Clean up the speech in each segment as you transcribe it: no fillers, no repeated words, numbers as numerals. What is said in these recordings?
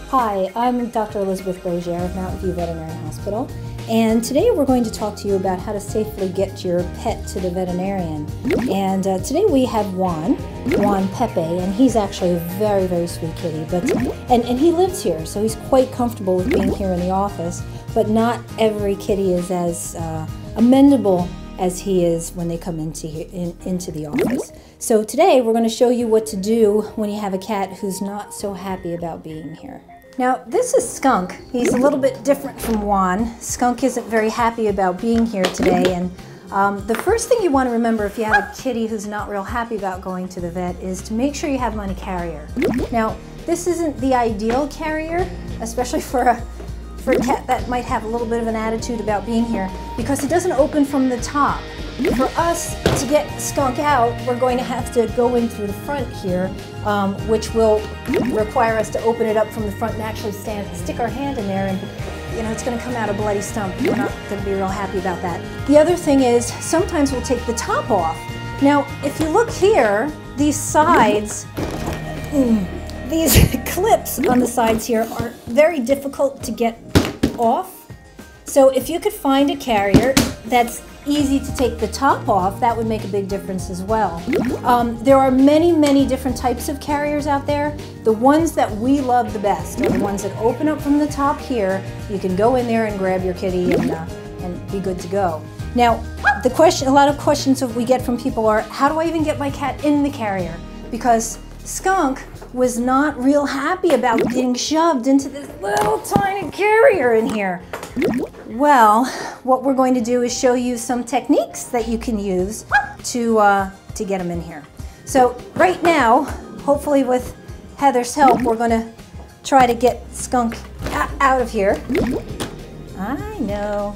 Hi, I'm Dr. Elizabeth Berger of Mountainview Veterinary Hospital, and today we're going to talk to you about how to safely get your pet to the veterinarian. And today we have Juan Pepe, and he's actually a very, very sweet kitty. And he lives here, so he's quite comfortable with being here in the office, but not every kitty is as amendable as he is when they come into the office. So today we're going to show you what to do when you have a cat who's not so happy about being here. Now this is Skunk. He's a little bit different from Juan. Skunk isn't very happy about being here today, and the first thing you want to remember if you have a kitty who's not real happy about going to the vet is to make sure you have him on a carrier. Now this isn't the ideal carrier, especially for a cat that might have a little bit of an attitude about being here, because it doesn't open from the top. For us to get Skunk out, we're going to have to go in through the front here, which will require us to open it up from the front and actually stick our hand in there, and it's going to come out a bloody stump. We're not going to be real happy about that. The other thing is, sometimes we'll take the top off. Now, if you look here, these sides, these clips on the sides here are very difficult to get off. So if you could find a carrier that's easy to take the top off, that would make a big difference as well. There are many, many different types of carriers out there. The ones that we love the best are the ones that open up from the top here. You can go in there and grab your kitty and be good to go. Now, a lot of questions that we get from people are, how do I even get my cat in the carrier? Because Skunk was not real happy about getting shoved into this little tiny carrier in here. Well, what we're going to do is show you some techniques that you can use to get him in here. So right now, hopefully with Heather's help, we're going to try to get Skunk out of here. I know.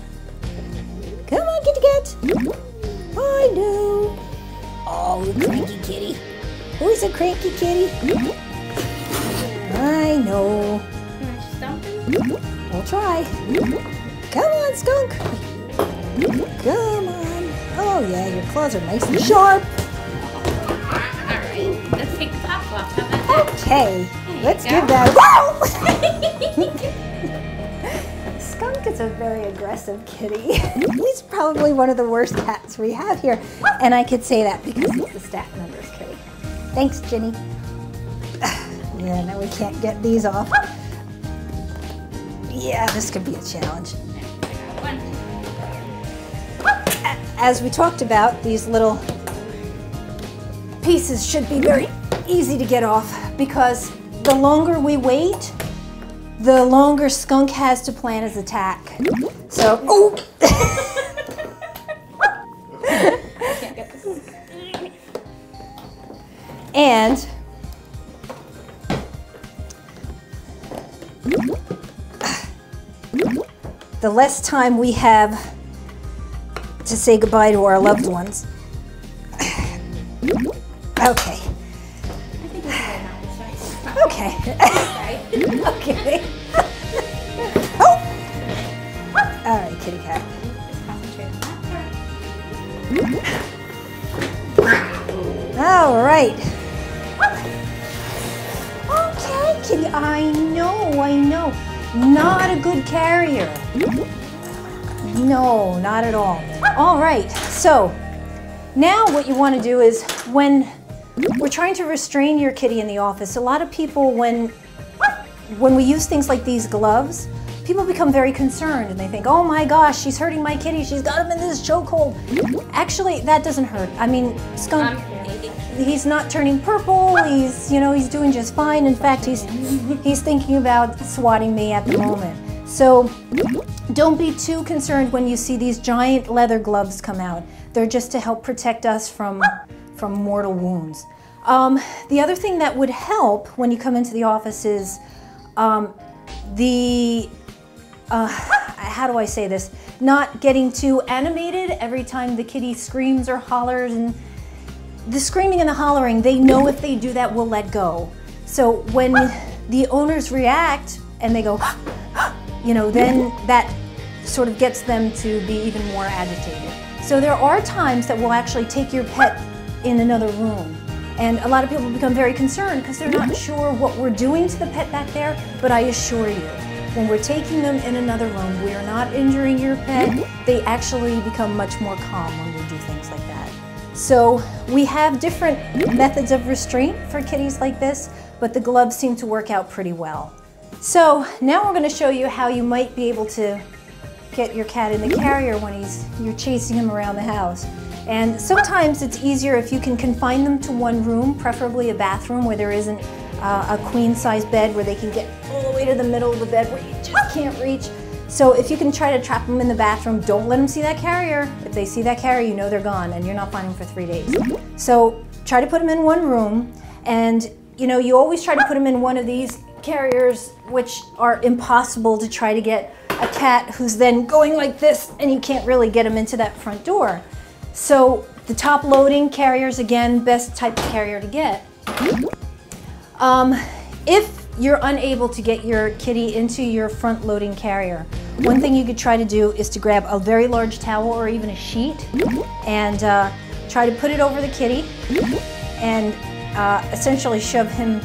Come on, kitty cat. I know. Oh, the cranky kitty. Who's a cranky kitty? I know. We'll try. Come on, Skunk. Come on. Oh yeah, your claws are nice and sharp. Alright, let's take the top off. How about that? Okay, let's give that a Skunk is a very aggressive kitty. He's probably one of the worst cats we have here. And I could say that because he's the staff member's kitty. Thanks, Ginny. Yeah, now we can't get these off. Yeah, this could be a challenge. As we talked about, these little pieces should be very easy to get off, because the longer we wait, the longer Skunk has to plan his attack. So, oh! And the less time we have to say goodbye to our loved ones. Okay. Okay. Okay. Oh! All right, kitty cat. All right. Okay, kitty. I know. Not a good carrier. No, not at all. All right, so now what you want to do is, when we're trying to restrain your kitty in the office, a lot of people, when we use things like these gloves, people become very concerned and they think, oh my gosh, she's hurting my kitty, she's got him in this chokehold. Actually, that doesn't hurt. I mean, Skunk, he's not turning purple, he's doing just fine. In fact, he's thinking about swatting me at the moment. So don't be too concerned when you see these giant leather gloves come out. They're just to help protect us from mortal wounds. The other thing that would help when you come into the office is how do I say this? Not getting too animated every time the kitty screams or hollers. And the screaming and the hollering, they know if they do that, we'll let go. So when the owners react and they go, then that sort of gets them to be even more agitated. So there are times that we'll actually take your pet in another room And a lot of people become very concerned because they're not sure what we're doing to the pet back there, but I assure you, when we're taking them in another room, we are not injuring your pet. They actually become much more calm when we do things like that. So we have different methods of restraint for kitties like this, but the gloves seem to work out pretty well. So now we're going to show you how you might be able to get your cat in the carrier when you're chasing him around the house. And sometimes it's easier if you can confine them to one room, preferably a bathroom where there isn't a queen-size bed where they can get all the way to the middle of the bed where you just can't reach. So if you can try to trap them in the bathroom, don't let them see that carrier. If they see that carrier, you know they're gone and you're not finding them for 3 days. So try to put them in one room, and you always try to put them in one of these carriers, which are impossible to try to get a cat who's then going like this and you can't really get them into that front door. So the top loading carriers, again, best type of carrier to get. If you're unable to get your kitty into your front loading carrier, one thing you could try to do is to grab a very large towel or even a sheet and try to put it over the kitty and essentially shove him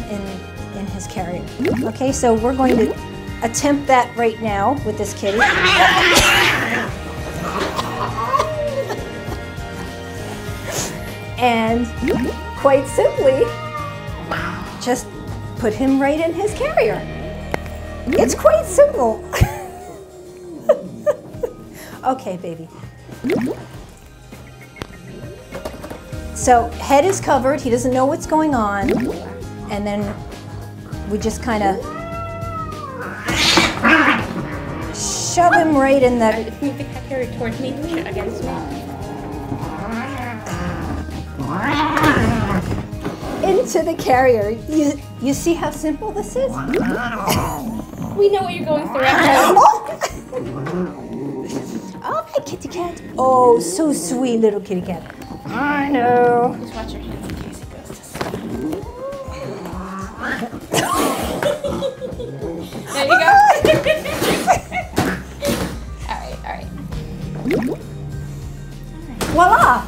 in his carrier. Okay, so we're going to attempt that right now with this kitty. And quite simply, just put him right in his carrier. It's quite simple. Okay, baby. So head is covered, he doesn't know what's going on, and then we just kind of shove him right in the... Move the cat carrier towards me, push it against me. Into the carrier. You see how simple this is? We know what you're going through right now. Oh, my kitty cat. Oh, so sweet little kitty cat. I know. Just watch your hands in case it goes to sleep. There you go. All right. Voila!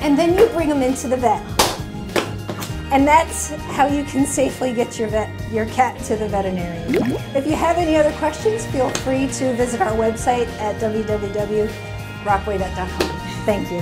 And then you bring them into the vet. And that's how you can safely get your cat to the veterinarian. If you have any other questions, feel free to visit our website at www.rockawayvet.com. Thank you.